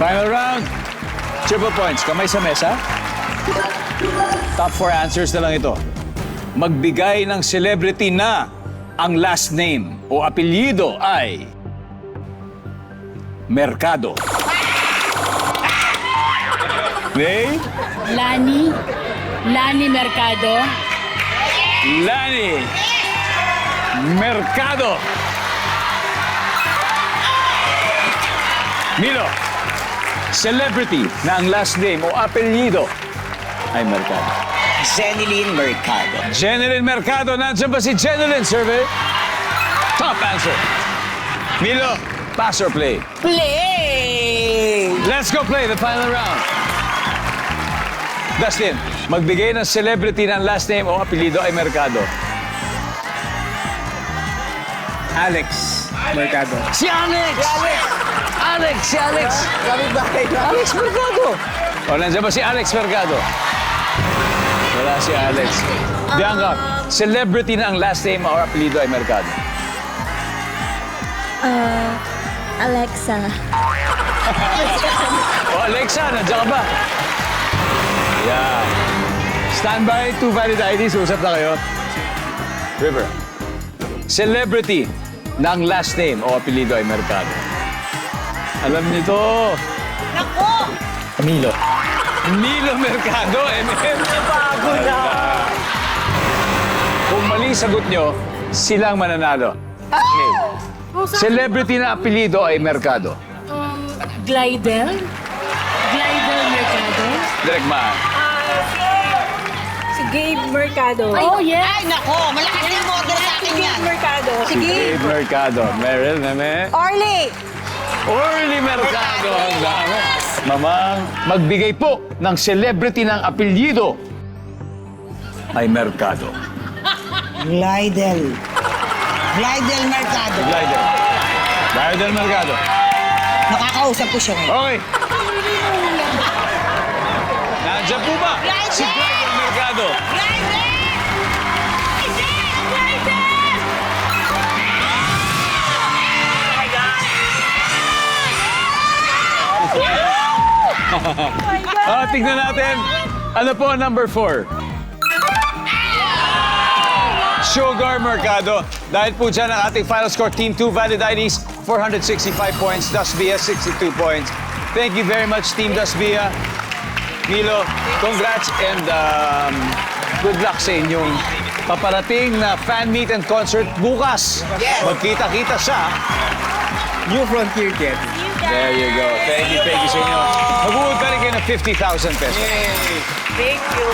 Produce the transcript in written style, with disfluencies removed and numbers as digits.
Final round. Triple points. Kamay sa mesa. Top 4 answers na lang ito. Magbigay ng celebrity na ang last name o apelyido ay Mercado. May? Lani Mercado. Lani Mercado. Milo, celebrity na ang last name o apelyido ay Mercado. Zenilyn Mercado. Jeneline Mercado. Nandiyan ba si Jeneline? Survey? Top answer. Milo, pass or play? Play! Let's go play the final round. Dustin, magbigay ng celebrity ng last name o apelyido ay Mercado. Alex Mercado. Si Alex! Si Alex! Kapit-bahay na. Alex Mercado! O, nandiyan ba si Alex Mercado? Wala si Alex. Bianca, celebrity na ang last name o apelyido ay Mercado. Alexa. O, Alexa, nandiyan ka ba? Yan. Standby, 2 valid IDs. Usap na kayo. River. Celebrity na ang last name o apelyido ay Mercado. Alam niyo to. Camilo. Milo Mercado, MM. Bago na. Kung mali sagot nyo, silang mananalo. Okay. Celebrity na apelyido ay Mercado. Glidel. Glidel Mercado. Direk Ma. Si Gabe Mercado. Oh, yes. Ay, nako. Malakas yung model sa akin yan. Mercado. Dave Mercado. Meryl, meme. Orly! Orly Mercado. Ang dami. Mamang, magbigay po ng celebrity ng apelyido ay Mercado. Glidel. Glidel Mercado. Glider. Glider Mercado. Nakakausap ko siya ngayon. Okay. Nandiyan po ba si Glider Mercado? Tignan natin. Ano po ang number 4? Sugar Mercado. Dahil po dyan ang ating final score, Team 2, valid IDs, 465 points. Dasbia, 62 points. Thank you very much, Team Dasbia. Milo, congrats and good luck sa inyong paparating na fan meet and concert bukas. Yes. Magkita-kita sa New Frontier Kids. There you go. Thank you sa inyo. Mag-uod pa rin kayo ng 50,000 pesos. Thank you.